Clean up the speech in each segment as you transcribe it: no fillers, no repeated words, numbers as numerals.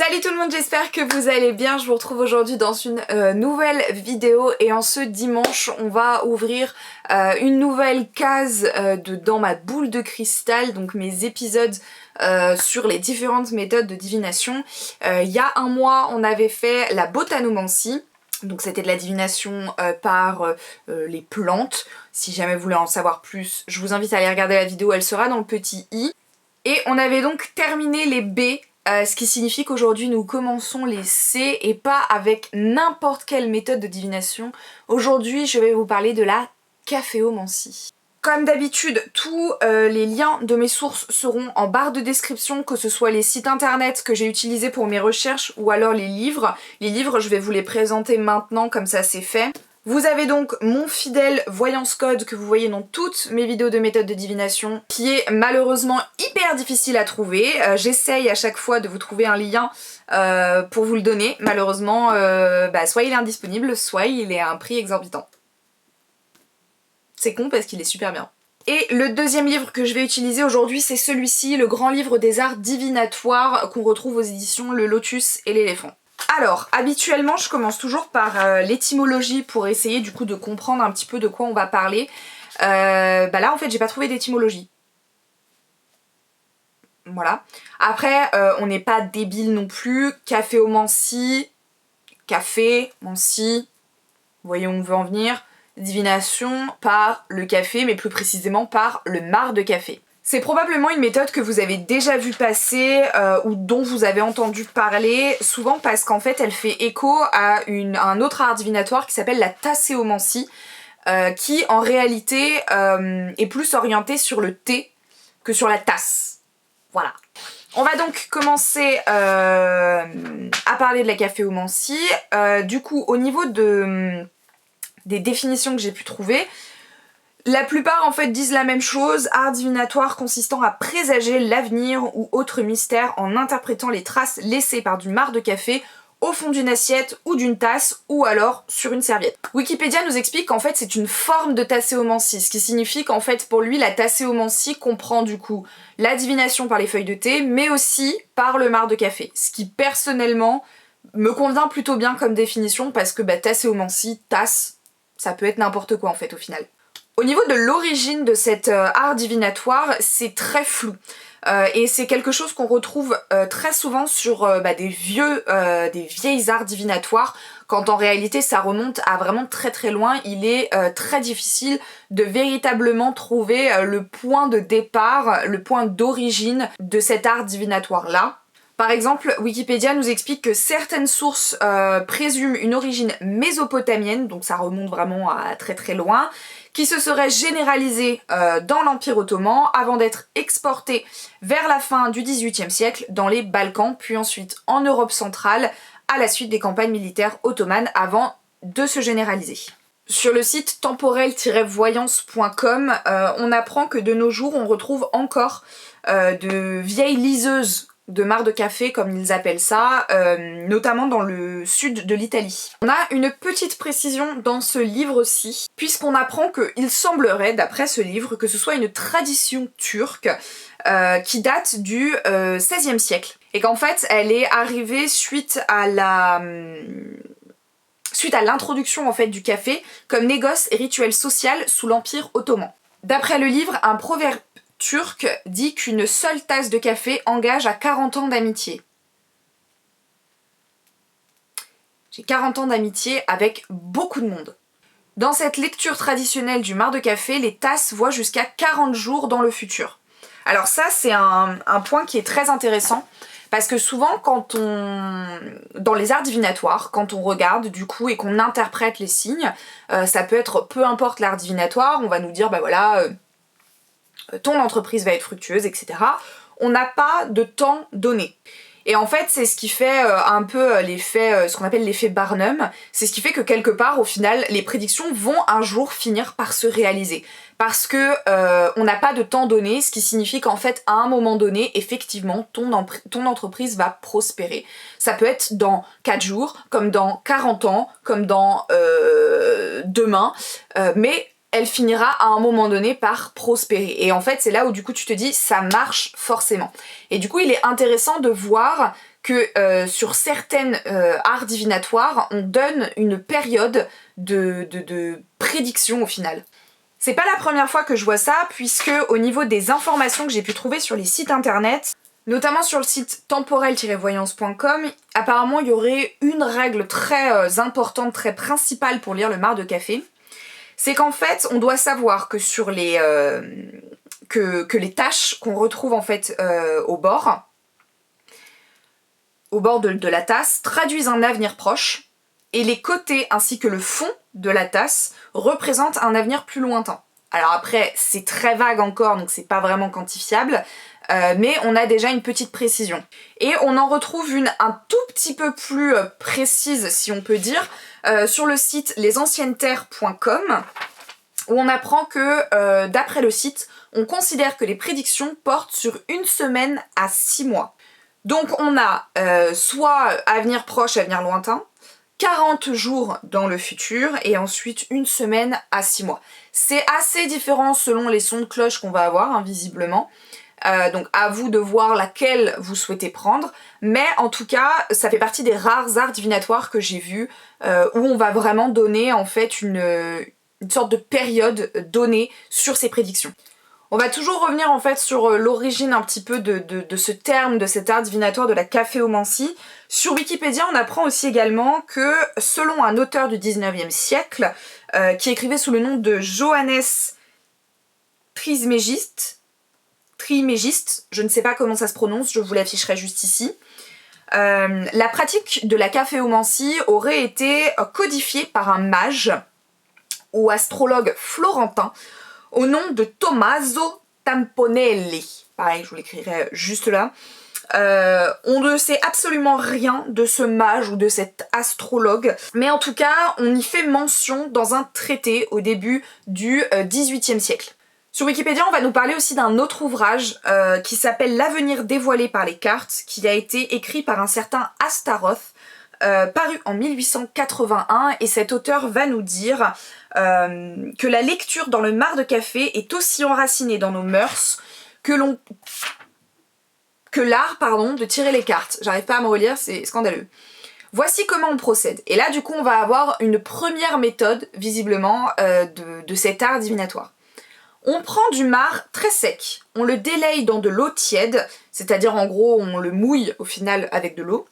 Salut tout le monde, j'espère que vous allez bien. Je vous retrouve aujourd'hui dans une nouvelle vidéo et en ce dimanche on va ouvrir une nouvelle case dans ma boule de cristal, donc mes épisodes sur les différentes méthodes de divination. Il y a un mois on avait fait la botanomancie. Donc c'était de la divination par les plantes. Si jamais vous voulez en savoir plus, je vous invite à aller regarder la vidéo, elle sera dans le petit i. Et on avait donc terminé les B, ce qui signifie qu'aujourd'hui nous commençons les C et pas avec n'importe quelle méthode de divination. Aujourd'hui je vais vous parler de la caféomancie. Comme d'habitude, tous les liens de mes sources seront en barre de description, que ce soit les sites internet que j'ai utilisés pour mes recherches ou alors les livres. Les livres, je vais vous les présenter maintenant, comme ça c'est fait. Vous avez donc mon fidèle voyance code que vous voyez dans toutes mes vidéos de méthode de divination, qui est malheureusement hyper difficile à trouver. J'essaye à chaque fois de vous trouver un lien pour vous le donner. Malheureusement, soit il est indisponible, soit il est à un prix exorbitant. C'est con parce qu'il est super bien. Et le deuxième livre que je vais utiliser aujourd'hui, c'est celui-ci, le grand livre des arts divinatoires qu'on retrouve aux éditions Le Lotus et l'éléphant. Alors, habituellement, je commence toujours par l'étymologie pour essayer du coup de comprendre un petit peu de quoi on va parler. Là, en fait, j'ai pas trouvé d'étymologie. Voilà. Après, on n'est pas débile non plus. Caféomancie, café, mancie, vous voyez où on veut en venir. Divination par le café, mais plus précisément par le marc de café. C'est probablement une méthode que vous avez déjà vu passer ou dont vous avez entendu parler, souvent parce qu'en fait elle fait écho à un autre art divinatoire qui s'appelle la tasséomancie, qui en réalité est plus orientée sur le thé que sur la tasse. Voilà. On va donc commencer à parler de la caféomancie. Du coup, au niveau des définitions que j'ai pu trouver, la plupart en fait disent la même chose, art divinatoire consistant à présager l'avenir ou autre mystère en interprétant les traces laissées par du marc de café au fond d'une assiette ou d'une tasse ou alors sur une serviette. Wikipédia nous explique qu'en fait c'est une forme de tasséomancie, ce qui signifie qu'en fait pour lui la tasséomancie comprend du coup la divination par les feuilles de thé mais aussi par le marc de café, ce qui personnellement me convient plutôt bien comme définition parce que tasséomancie, tasse, ça peut être n'importe quoi en fait au final. Au niveau de l'origine de cet art divinatoire, c'est très flou. Et c'est quelque chose qu'on retrouve très souvent sur des vieilles arts divinatoires, quand en réalité ça remonte à vraiment très loin. Il est très difficile de véritablement trouver le point de départ, le point d'origine de cet art divinatoire-là. Par exemple, Wikipédia nous explique que certaines sources présument une origine mésopotamienne, donc ça remonte vraiment à très loin, qui se serait généralisée dans l'Empire ottoman avant d'être exportée vers la fin du XVIIIe siècle dans les Balkans, puis ensuite en Europe centrale à la suite des campagnes militaires ottomanes avant de se généraliser. Sur le site temporel-voyance.com, on apprend que de nos jours on retrouve encore de vieilles liseuses de marc de café comme ils appellent ça, notamment dans le sud de l'Italie. On a une petite précision dans ce livre-ci, puisqu'on apprend qu'il semblerait, d'après ce livre, que ce soit une tradition turque qui date du XVIe siècle, et qu'en fait elle est arrivée suite à l'introduction en fait du café comme négoce et rituel social sous l'Empire ottoman. D'après le livre, un proverbe turc dit qu'une seule tasse de café engage à 40 ans d'amitié. J'ai 40 ans d'amitié avec beaucoup de monde. Dans cette lecture traditionnelle du marc de café, les tasses voient jusqu'à 40 jours dans le futur. Alors ça, c'est un point qui est très intéressant, parce que souvent, dans les arts divinatoires, quand on regarde du coup et qu'on interprète les signes, ça peut être peu importe l'art divinatoire, on va nous dire ton entreprise va être fructueuse, etc. On n'a pas de temps donné. Et en fait, c'est ce qui fait un peu l'effet, ce qu'on appelle l'effet Barnum, c'est ce qui fait que quelque part, au final, les prédictions vont un jour finir par se réaliser. Parce que on n'a pas de temps donné, ce qui signifie qu'en fait, à un moment donné, effectivement, ton entreprise va prospérer. Ça peut être dans 4 jours, comme dans 40 ans, comme dans demain, mais elle finira à un moment donné par prospérer. Et en fait, c'est là où du coup tu te dis, ça marche forcément. Et du coup, il est intéressant de voir que sur certaines arts divinatoires, on donne une période de prédiction au final. C'est pas la première fois que je vois ça, puisque au niveau des informations que j'ai pu trouver sur les sites internet, notamment sur le site temporel-voyance.com, apparemment il y aurait une règle très importante, très principale pour lire le marc de café. C'est qu'en fait, on doit savoir que sur les taches qu'on retrouve en fait au bord de la tasse, traduisent un avenir proche, et les côtés ainsi que le fond de la tasse représentent un avenir plus lointain. Alors après, c'est très vague encore, donc c'est pas vraiment quantifiable, mais on a déjà une petite précision. Et on en retrouve une un tout petit peu plus précise, si on peut dire, sur le site lesanciennesterres.com, où on apprend que, d'après le site, on considère que les prédictions portent sur 1 semaine à 6 mois. Donc on a soit avenir proche, avenir lointain, 40 jours dans le futur, et ensuite 1 semaine à 6 mois. C'est assez différent selon les sons de cloche qu'on va avoir, hein, visiblement. Donc à vous de voir laquelle vous souhaitez prendre, mais en tout cas ça fait partie des rares arts divinatoires que j'ai vus où on va vraiment donner en fait une sorte de période donnée sur ces prédictions. On va toujours revenir en fait sur l'origine un petit peu de ce terme, de cet art divinatoire de la caféomancie. Sur Wikipédia, on apprend aussi également que selon un auteur du 19e siècle, qui écrivait sous le nom de Johannes Trismégiste, je ne sais pas comment ça se prononce, je vous l'afficherai juste ici. La pratique de la caféomancie aurait été codifiée par un mage ou astrologue florentin au nom de Tommaso Tamponelli. Pareil, je vous l'écrirai juste là. On ne sait absolument rien de ce mage ou de cet astrologue, mais en tout cas, on y fait mention dans un traité au début du XVIIIe siècle. Sur Wikipédia, on va nous parler aussi d'un autre ouvrage qui s'appelle L'avenir dévoilé par les cartes, qui a été écrit par un certain Astaroth, paru en 1881, et cet auteur va nous dire que la lecture dans le marc de café est aussi enracinée dans nos mœurs que l'art de tirer les cartes. J'arrive pas à me relire, c'est scandaleux. Voici comment on procède. Et là, du coup, on va avoir une première méthode, visiblement, de cet art divinatoire. On prend du marc très sec, on le délaye dans de l'eau tiède, c'est-à-dire en gros on le mouille au final avec de l'eau,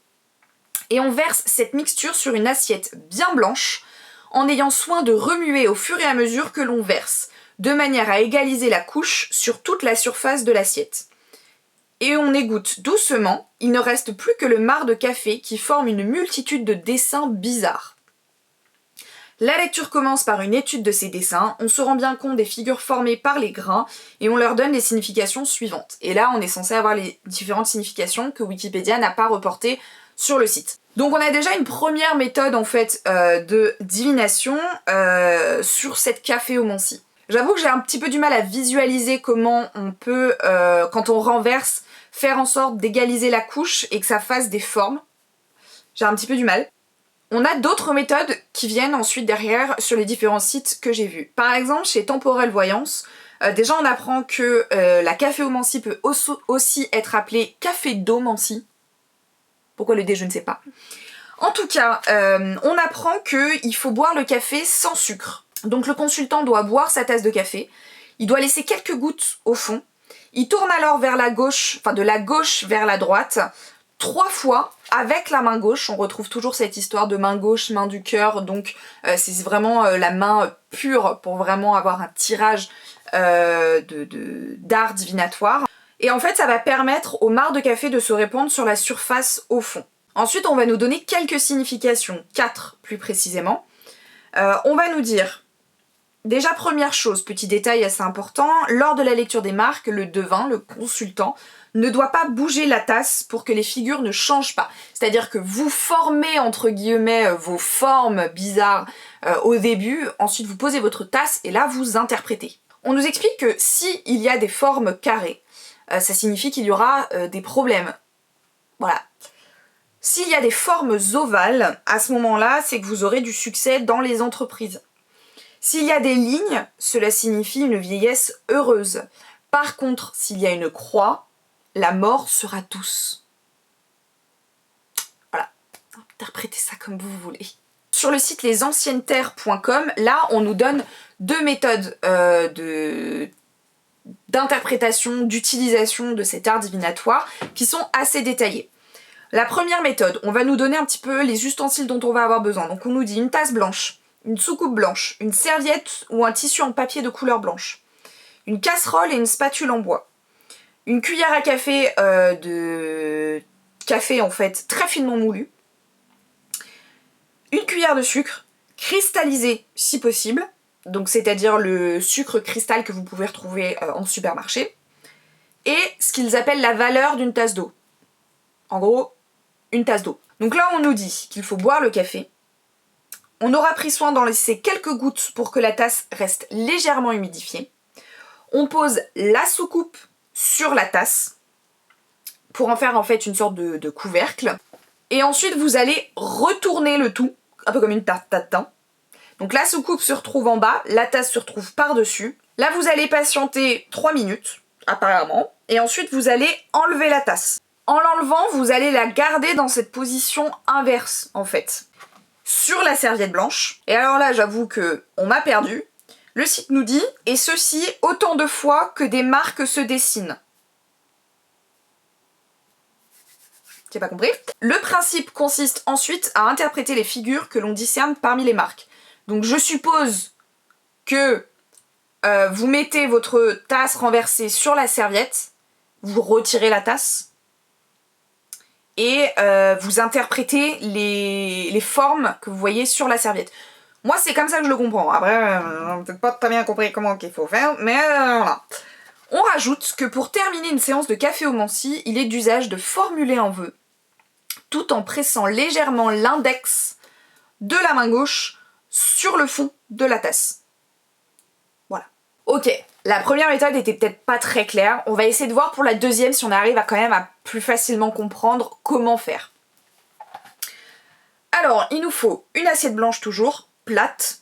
et on verse cette mixture sur une assiette bien blanche, en ayant soin de remuer au fur et à mesure que l'on verse, de manière à égaliser la couche sur toute la surface de l'assiette. Et on égoutte doucement, il ne reste plus que le marc de café qui forme une multitude de dessins bizarres. La lecture commence par une étude de ces dessins, on se rend bien compte des figures formées par les grains et on leur donne les significations suivantes. Et là, on est censé avoir les différentes significations que Wikipédia n'a pas reportées sur le site. Donc on a déjà une première méthode en fait de divination sur cette caféomancie. J'avoue que j'ai un petit peu du mal à visualiser comment on peut, quand on renverse, faire en sorte d'égaliser la couche et que ça fasse des formes. J'ai un petit peu du mal. On a d'autres méthodes qui viennent ensuite derrière sur les différents sites que j'ai vus. Par exemple, chez Temporel Voyance, déjà on apprend que la caféomancie peut aussi être appelée cafédomancie. Pourquoi le D, je ne sais pas. En tout cas, on apprend qu'il faut boire le café sans sucre. Donc le consultant doit boire sa tasse de café, il doit laisser quelques gouttes au fond, il tourne alors vers la gauche, enfin de la gauche vers la droite, 3 fois avec la main gauche. On retrouve toujours cette histoire de main gauche, main du cœur, donc c'est vraiment la main pure pour vraiment avoir un tirage d'art divinatoire. Et en fait ça va permettre au marc de café de se répandre sur la surface au fond. Ensuite on va nous donner quelques significations, 4 plus précisément. On va nous dire, déjà première chose, petit détail assez important, lors de la lecture des marques, le devin, le consultant, ne doit pas bouger la tasse pour que les figures ne changent pas. C'est-à-dire que vous formez entre guillemets vos formes bizarres au début, ensuite vous posez votre tasse et là vous interprétez. On nous explique que si il y a des formes carrées, ça signifie qu'il y aura des problèmes. Voilà. S'il y a des formes ovales, à ce moment-là, c'est que vous aurez du succès dans les entreprises. S'il y a des lignes, cela signifie une vieillesse heureuse. Par contre, s'il y a une croix, la mort sera douce. interprétez ça comme vous voulez. Sur le site lesanciennesterres.com, là on nous donne 2 méthodes d'interprétation, d'utilisation de cet art divinatoire qui sont assez détaillées. La première méthode, on va nous donner un petit peu les ustensiles dont on va avoir besoin. Donc on nous dit une tasse blanche, une soucoupe blanche, une serviette ou un tissu en papier de couleur blanche, une casserole et une spatule en bois, une cuillère à café de café en fait très finement moulu, une cuillère de sucre cristallisé si possible, donc c'est-à-dire le sucre cristal que vous pouvez retrouver en supermarché, et ce qu'ils appellent la valeur d'une tasse d'eau. En gros, une tasse d'eau. Donc là on nous dit qu'il faut boire le café. On aura pris soin d'en laisser quelques gouttes pour que la tasse reste légèrement humidifiée. On pose la soucoupe sur la tasse pour en faire en fait une sorte de couvercle. Et ensuite vous allez retourner le tout, un peu comme une tarte tatin. Donc la soucoupe se retrouve en bas, la tasse se retrouve par-dessus. Là vous allez patienter 3 minutes, apparemment, et ensuite vous allez enlever la tasse. En l'enlevant, vous allez la garder dans cette position inverse, en fait, sur la serviette blanche. Et alors là, j'avoue que on m'a perdu. Le site nous dit « Et ceci autant de fois que des marques se dessinent ». J'ai pas compris. Le principe consiste ensuite à interpréter les figures que l'on discerne parmi les marques. Donc je suppose que vous mettez votre tasse renversée sur la serviette, vous retirez la tasse, et vous interprétez les formes que vous voyez sur la serviette. Moi, c'est comme ça que je le comprends. Après, peut-être pas très bien compris comment il faut faire, mais voilà. On rajoute que pour terminer une séance de caféomancie, il est d'usage de formuler un vœu, tout en pressant légèrement l'index de la main gauche sur le fond de la tasse. Voilà. Ok, la première méthode était peut-être pas très claire. On va essayer de voir pour la deuxième si on arrive à quand même à plus facilement comprendre comment faire. Alors, il nous faut une assiette blanche toujours, plate,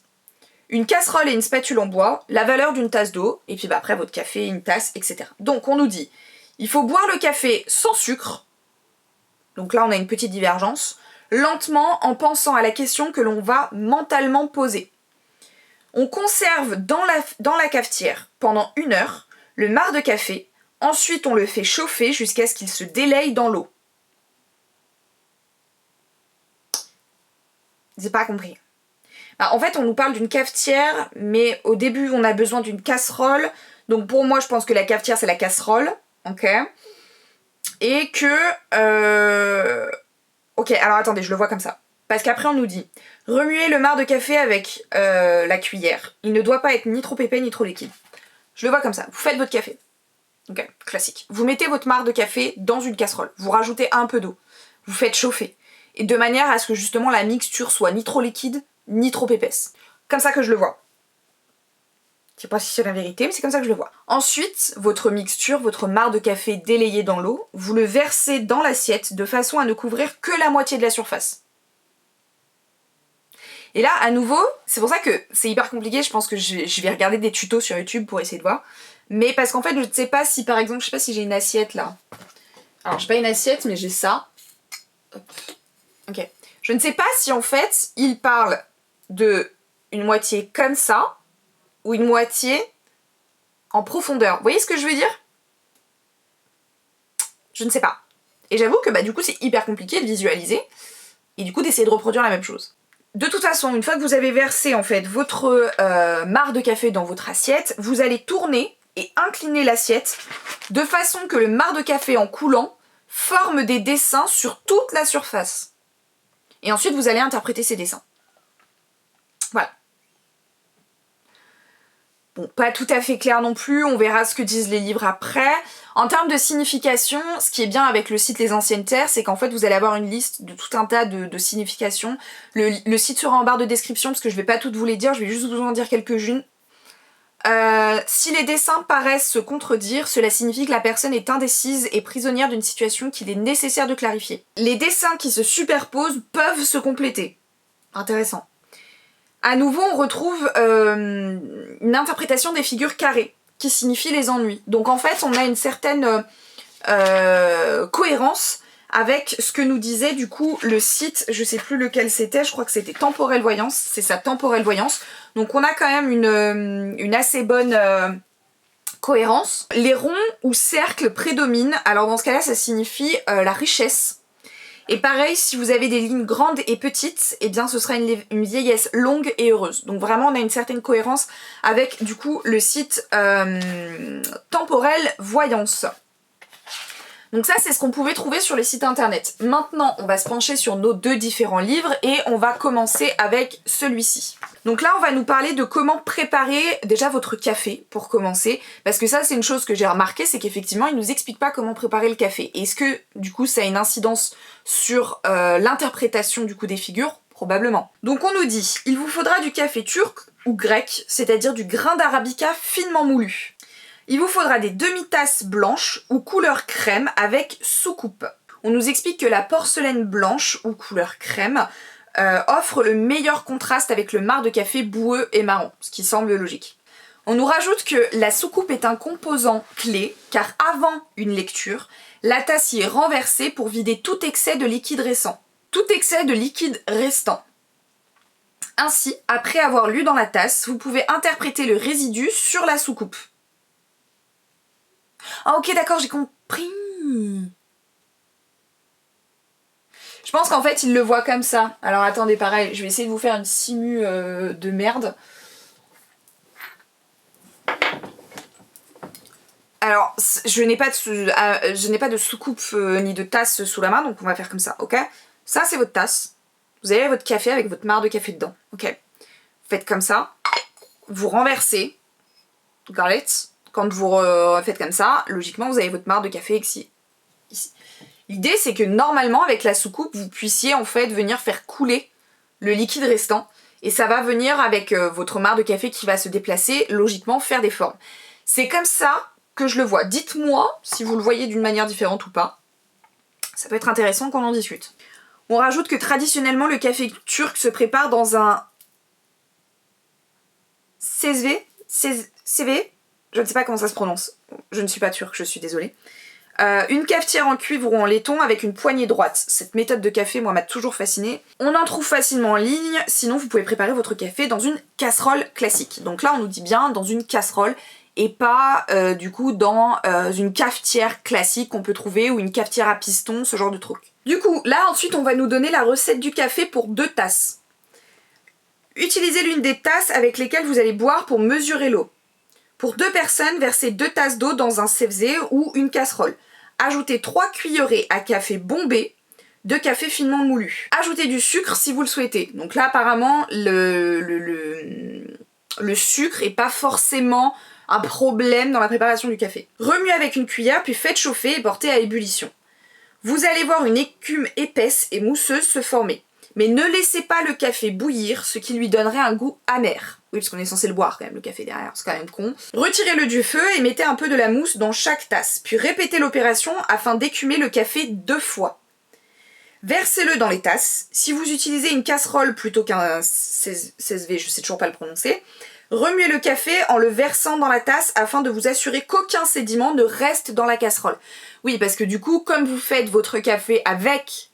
une casserole et une spatule en bois, la valeur d'une tasse d'eau, et puis après votre café, une tasse, etc. Donc on nous dit, il faut boire le café sans sucre, donc là on a une petite divergence, lentement en pensant à la question que l'on va mentalement poser. On conserve dans la cafetière pendant 1 heure le marc de café, ensuite on le fait chauffer jusqu'à ce qu'il se délaye dans l'eau. J'ai pas compris. En fait, on nous parle d'une cafetière, mais au début, on a besoin d'une casserole. Donc pour moi, je pense que la cafetière, c'est la casserole. Ok. Et que... Ok, alors attendez, je le vois comme ça. Parce qu'après, on nous dit, remuez le marc de café avec la cuillère. Il ne doit pas être ni trop épais, ni trop liquide. Je le vois comme ça. Vous faites votre café. Ok, classique. Vous mettez votre marc de café dans une casserole. Vous rajoutez un peu d'eau. Vous faites chauffer. Et de manière à ce que justement la mixture soit ni trop liquide, ni trop épaisse. Comme ça que je le vois. Je sais pas si c'est la vérité, mais c'est comme ça que je le vois. Ensuite, votre mixture, votre marc de café délayé dans l'eau, vous le versez dans l'assiette de façon à ne couvrir que la moitié de la surface. Et là, à nouveau, c'est pour ça que c'est hyper compliqué, je pense que je vais regarder des tutos sur YouTube pour essayer de voir. Mais parce qu'en fait, je ne sais pas si, par exemple, je sais pas si j'ai une assiette là. Alors, j'ai pas une assiette, mais j'ai ça. Hop. Ok. Je ne sais pas si en fait, il parle de une moitié comme ça, ou une moitié en profondeur. Vous voyez ce que je veux dire? Je ne sais pas. Et j'avoue que du coup c'est hyper compliqué de visualiser, et du coup d'essayer de reproduire la même chose. De toute façon, une fois que vous avez versé en fait votre marc de café dans votre assiette, vous allez tourner et incliner l'assiette de façon que le marc de café en coulant forme des dessins sur toute la surface. Et ensuite vous allez interpréter ces dessins. Voilà. Bon, pas tout à fait clair non plus, on verra ce que disent les livres après. En termes de signification, ce qui est bien avec le site Les Anciennes Terres, c'est qu'en fait vous allez avoir une liste de tout un tas de significations. Le site sera en barre de description parce que je vais pas toutes vous les dire, je vais juste vous en dire quelques-unes. Si les dessins paraissent se contredire, cela signifie que la personne est indécise et prisonnière d'une situation qu'il est nécessaire de clarifier. Les dessins qui se superposent peuvent se compléter. Intéressant. À nouveau, on retrouve une interprétation des figures carrées, qui signifie les ennuis. Donc en fait, on a une certaine cohérence avec ce que nous disait du coup le site, je sais plus lequel c'était, je crois que c'était Temporelle Voyance, c'est ça, Temporelle Voyance. Donc on a quand même une assez bonne cohérence. Les ronds ou cercles prédominent, alors dans ce cas-là ça signifie la richesse. Et pareil, si vous avez des lignes grandes et petites, eh bien ce sera une vieillesse longue et heureuse. Donc vraiment on a une certaine cohérence avec du coup le site Temporelle Voyance. Donc ça c'est ce qu'on pouvait trouver sur les sites internet. Maintenant on va se pencher sur nos deux différents livres et on va commencer avec celui-ci. Donc là on va nous parler de comment préparer déjà votre café pour commencer, parce que ça c'est une chose que j'ai remarqué, c'est qu'effectivement il nous explique pas comment préparer le café. Est-ce que du coup ça a une incidence sur l'interprétation du coup des figures? Probablement. Donc on nous dit, il vous faudra du café turc ou grec, c'est-à-dire du grain d'arabica finement moulu. Il vous faudra des demi-tasses blanches ou couleur crème avec soucoupe. On nous explique que la porcelaine blanche ou couleur crème offre le meilleur contraste avec le marc de café boueux et marron, ce qui semble logique. On nous rajoute que la soucoupe est un composant clé, car avant une lecture, la tasse y est renversée pour vider tout excès de liquide restant. Ainsi, après avoir lu dans la tasse, vous pouvez interpréter le résidu sur la soucoupe. Ah ok d'accord, j'ai compris. Je pense qu'en fait il le voit comme ça. Alors attendez, pareil, je vais essayer de vous faire une simu de merde. Alors je n'ai pas de soucoupe ni de tasse sous la main, donc on va faire comme ça, ok? Ça c'est votre tasse. Vous avez votre café avec votre marc de café dedans, ok? Vous faites comme ça. Vous renversez. Got it? Quand vous faites comme ça, logiquement vous avez votre marc de café ici. L'idée c'est que normalement avec la soucoupe vous puissiez en fait venir faire couler le liquide restant et ça va venir avec votre marc de café qui va se déplacer, logiquement faire des formes. C'est comme ça que je le vois. Dites-moi si vous le voyez d'une manière différente ou pas. Ça peut être intéressant qu'on en discute. On rajoute que traditionnellement le café turc se prépare dans un CV, je ne sais pas comment ça se prononce, je ne suis pas turque, je suis désolée. Une cafetière en cuivre ou en laiton avec une poignée droite. Cette méthode de café, moi, m'a toujours fascinée. On en trouve facilement en ligne, sinon vous pouvez préparer votre café dans une casserole classique. Donc là, on nous dit bien dans une casserole et pas du coup dans une cafetière classique qu'on peut trouver ou une cafetière à piston, ce genre de truc. Du coup, là ensuite, on va nous donner la recette du café pour 2 tasses. Utilisez l'une des tasses avec lesquelles vous allez boire pour mesurer l'eau. Pour 2 personnes, versez 2 tasses d'eau dans un cefzé ou une casserole. Ajoutez 3 cuillerées à café bombé de café finement moulu. Ajoutez du sucre si vous le souhaitez. Donc là, apparemment, le sucre n'est pas forcément un problème dans la préparation du café. Remuez avec une cuillère, puis faites chauffer et portez à ébullition. Vous allez voir une écume épaisse et mousseuse se former. Mais ne laissez pas le café bouillir, ce qui lui donnerait un goût amer. Oui, parce qu'on est censé le boire quand même, le café derrière, c'est quand même con. Retirez-le du feu et mettez un peu de la mousse dans chaque tasse, puis répétez l'opération afin d'écumer le café 2 fois. Versez-le dans les tasses. Si vous utilisez une casserole plutôt qu'un 16V, je sais toujours pas le prononcer, remuez le café en le versant dans la tasse afin de vous assurer qu'aucun sédiment ne reste dans la casserole. Oui, parce que du coup, comme vous faites votre café avec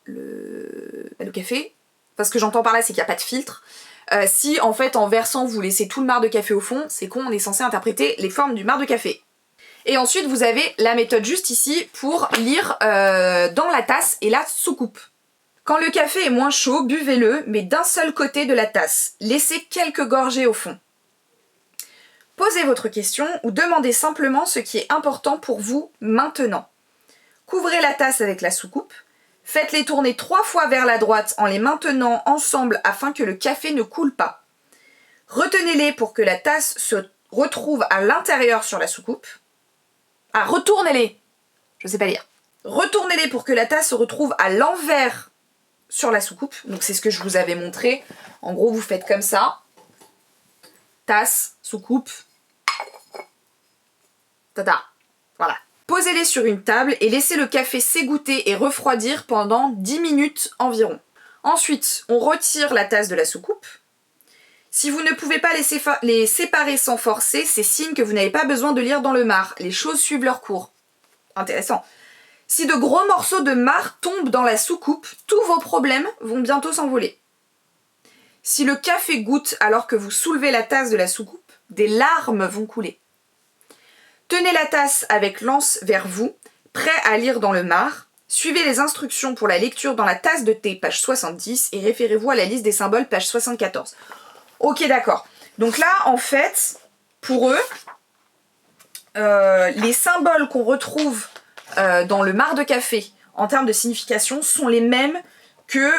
le café, parce que j'entends par là c'est qu'il n'y a pas de filtre, si en fait en versant vous laissez tout le marc de café au fond, c'est qu'on est censé interpréter les formes du marc de café. Et ensuite vous avez la méthode juste ici pour lire dans la tasse et la soucoupe. Quand le café est moins chaud, buvez-le, mais d'un seul côté de la tasse. Laissez quelques gorgées au fond. Posez votre question ou demandez simplement ce qui est important pour vous maintenant. Couvrez la tasse avec la soucoupe. Faites-les tourner 3 fois vers la droite en les maintenant ensemble afin que le café ne coule pas. Retenez-les pour que la tasse se retrouve à l'intérieur sur la soucoupe. Ah, retournez-les! Je sais pas lire. Retournez-les pour que la tasse se retrouve à l'envers sur la soucoupe. Donc c'est ce que je vous avais montré. En gros, vous faites comme ça. Tasse, soucoupe. Tata. Voilà. Posez-les sur une table et laissez le café s'égoutter et refroidir pendant 10 minutes environ. Ensuite, on retire la tasse de la soucoupe. Si vous ne pouvez pas les séparer sans forcer, c'est signe que vous n'avez pas besoin de lire dans le marc. Les choses suivent leur cours. Intéressant. Si de gros morceaux de marc tombent dans la soucoupe, tous vos problèmes vont bientôt s'envoler. Si le café goutte alors que vous soulevez la tasse de la soucoupe, des larmes vont couler. Tenez la tasse avec l'anse vers vous, prêt à lire dans le marc. Suivez les instructions pour la lecture dans la tasse de thé, page 70, et référez-vous à la liste des symboles, page 74. Ok, d'accord. Donc là, en fait, pour eux, les symboles qu'on retrouve dans le marc de café en termes de signification sont les mêmes que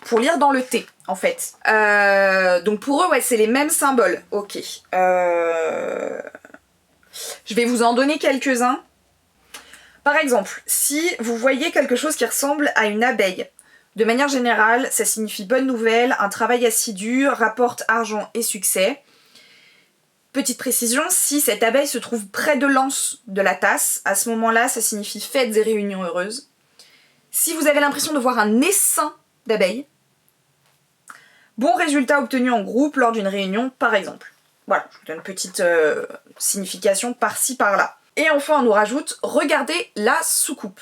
pour lire dans le thé, en fait. Donc pour eux, ouais, c'est les mêmes symboles. Ok. Je vais vous en donner quelques-uns. Par exemple, si vous voyez quelque chose qui ressemble à une abeille, de manière générale, ça signifie bonne nouvelle, un travail assidu, rapporte argent et succès. Petite précision, si cette abeille se trouve près de l'anse de la tasse, à ce moment-là, ça signifie fêtes et réunions heureuses. Si vous avez l'impression de voir un essaim d'abeilles, bon résultat obtenu en groupe lors d'une réunion, par exemple. Voilà, je vous donne une petite signification par-ci, par-là. Et enfin, on nous rajoute, regardez la soucoupe.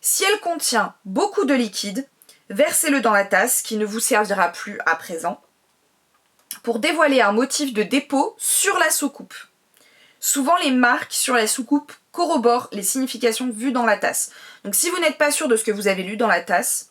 Si elle contient beaucoup de liquide, versez-le dans la tasse qui ne vous servira plus à présent pour dévoiler un motif de dépôt sur la soucoupe. Souvent, les marques sur la soucoupe corroborent les significations vues dans la tasse. Donc si vous n'êtes pas sûr de ce que vous avez lu dans la tasse,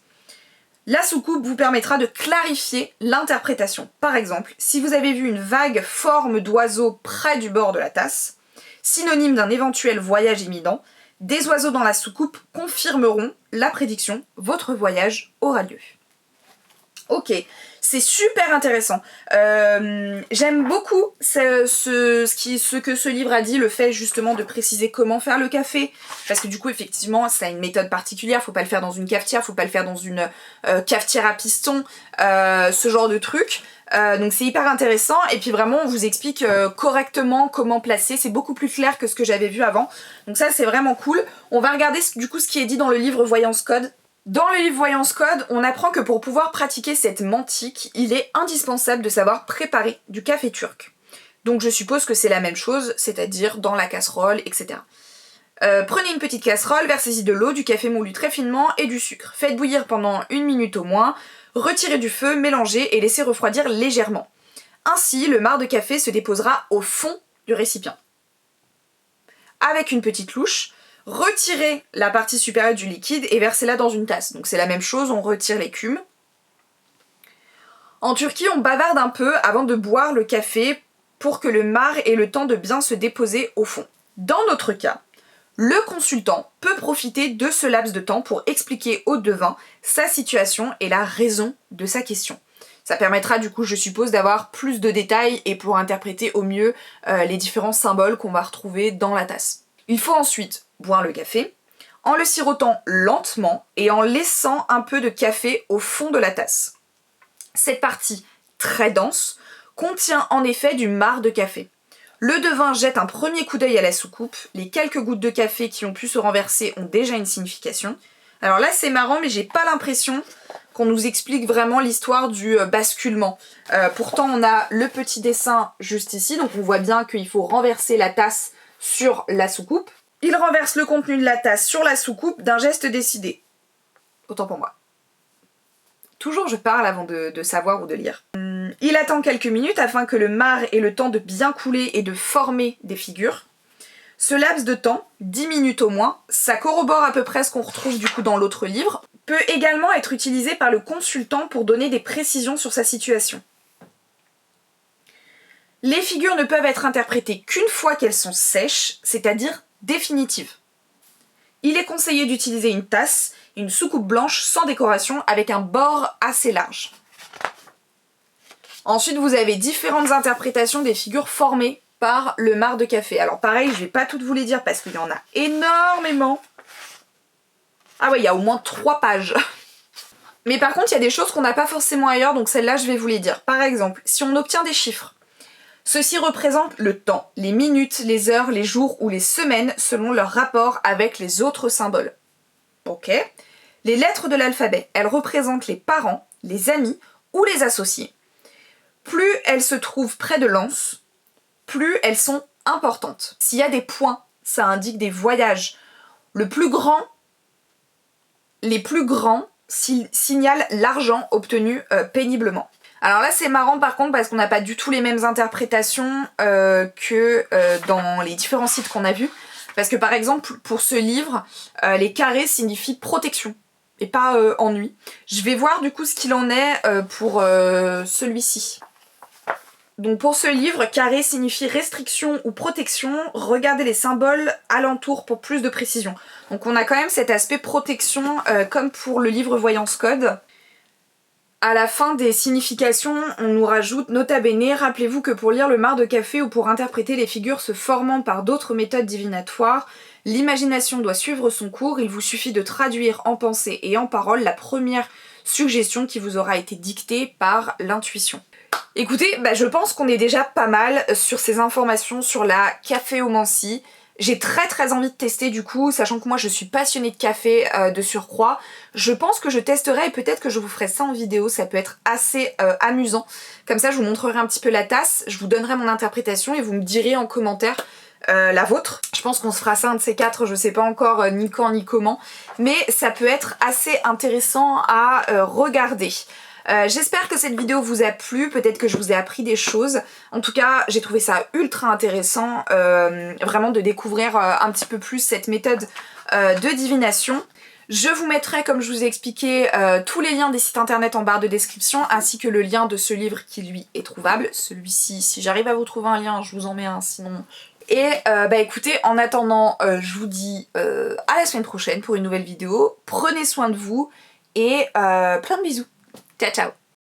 la soucoupe vous permettra de clarifier l'interprétation. Par exemple, si vous avez vu une vague forme d'oiseau près du bord de la tasse, synonyme d'un éventuel voyage imminent, des oiseaux dans la soucoupe confirmeront la prédiction, votre voyage aura lieu. Ok, c'est super intéressant. J'aime beaucoup ce que ce livre a dit, le fait justement de préciser comment faire le café, parce que du coup effectivement ça a une méthode particulière, faut pas le faire dans une cafetière, faut pas le faire dans une cafetière à piston, ce genre de truc. Donc c'est hyper intéressant et puis vraiment on vous explique correctement comment placer, c'est beaucoup plus clair que ce que j'avais vu avant, donc ça c'est vraiment cool. On va regarder du coup ce qui est dit dans le livre Voyance Code. Dans le livre Voyance Code, on apprend que pour pouvoir pratiquer cette mantique, il est indispensable de savoir préparer du café turc. Donc je suppose que c'est la même chose, c'est-à-dire dans la casserole, etc. Prenez une petite casserole, versez-y de l'eau, du café moulu très finement et du sucre. Faites bouillir pendant 1 minute au moins, retirez du feu, mélangez et laissez refroidir légèrement. Ainsi, le marc de café se déposera au fond du récipient. Avec une petite louche, retirez la partie supérieure du liquide et versez-la dans une tasse. Donc c'est la même chose, on retire l'écume. En Turquie, on bavarde un peu avant de boire le café pour que le marc ait le temps de bien se déposer au fond. Dans notre cas, le consultant peut profiter de ce laps de temps pour expliquer au devin sa situation et la raison de sa question. Ça permettra du coup, je suppose, d'avoir plus de détails et pour interpréter au mieux les différents symboles qu'on va retrouver dans la tasse. Il faut ensuite boire le café en le sirotant lentement et en laissant un peu de café au fond de la tasse. Cette partie très dense contient en effet du marc de café. Le devin jette un premier coup d'œil à la soucoupe, les quelques gouttes de café qui ont pu se renverser ont déjà une signification. Alors là c'est marrant mais j'ai pas l'impression qu'on nous explique vraiment l'histoire du basculement. Pourtant on a le petit dessin juste ici, donc on voit bien qu'il faut renverser la tasse sur la soucoupe. Il renverse le contenu de la tasse sur la soucoupe d'un geste décidé. Autant pour moi. Toujours je parle avant de savoir ou de lire. Il attend quelques minutes afin que le marc ait le temps de bien couler et de former des figures. Ce laps de temps, 10 minutes au moins, ça corrobore à peu près ce qu'on retrouve du coup dans l'autre livre, peut également être utilisé par le consultant pour donner des précisions sur sa situation. Les figures ne peuvent être interprétées qu'une fois qu'elles sont sèches, c'est-à-dire définitives. Il est conseillé d'utiliser une tasse, une soucoupe blanche sans décoration avec un bord assez large. Ensuite, vous avez différentes interprétations des figures formées par le marc de café. Alors pareil, je vais pas toutes vous les dire parce qu'il y en a énormément. Ah ouais, il y a au moins 3 pages. Mais par contre, il y a des choses qu'on n'a pas forcément ailleurs, donc celles-là, je vais vous les dire. Par exemple, si on obtient des chiffres, ceux-ci représentent le temps, les minutes, les heures, les jours ou les semaines selon leur rapport avec les autres symboles. Ok. Les lettres de l'alphabet, elles représentent les parents, les amis ou les associés. Plus elles se trouvent près de l'anse, plus elles sont importantes. S'il y a des points, ça indique des voyages. les plus grands signalent l'argent obtenu péniblement. Alors là c'est marrant par contre parce qu'on n'a pas du tout les mêmes interprétations que dans les différents sites qu'on a vus. Parce que par exemple pour ce livre, les carrés signifient protection et pas ennui. Je vais voir du coup ce qu'il en est pour celui-ci. Donc pour ce livre, carré signifie restriction ou protection. Regardez les symboles alentour pour plus de précision. Donc on a quand même cet aspect protection comme pour le livre Voyance Code. À la fin des significations, on nous rajoute nota bene, rappelez-vous que pour lire le marc de café ou pour interpréter les figures se formant par d'autres méthodes divinatoires, l'imagination doit suivre son cours, il vous suffit de traduire en pensée et en parole la première suggestion qui vous aura été dictée par l'intuition. Écoutez, je pense qu'on est déjà pas mal sur ces informations sur la caféomancie. J'ai très envie de tester du coup, sachant que moi je suis passionnée de café de surcroît. Je pense que je testerai et peut-être que je vous ferai ça en vidéo, ça peut être assez amusant. Comme ça je vous montrerai un petit peu la tasse, je vous donnerai mon interprétation et vous me direz en commentaire la vôtre. Je pense qu'on se fera ça un de ces quatre, je sais pas encore ni quand ni comment, mais ça peut être assez intéressant à regarder. J'espère que cette vidéo vous a plu, peut-être que je vous ai appris des choses. En tout cas, j'ai trouvé ça ultra intéressant, vraiment de découvrir un petit peu plus cette méthode de divination. Je vous mettrai, comme je vous ai expliqué, tous les liens des sites internet en barre de description, ainsi que le lien de ce livre qui lui est trouvable. Celui-ci, si j'arrive à vous trouver un lien, je vous en mets un, sinon... Et écoutez, en attendant, je vous dis à la semaine prochaine pour une nouvelle vidéo. Prenez soin de vous et plein de bisous. Ciao ciao.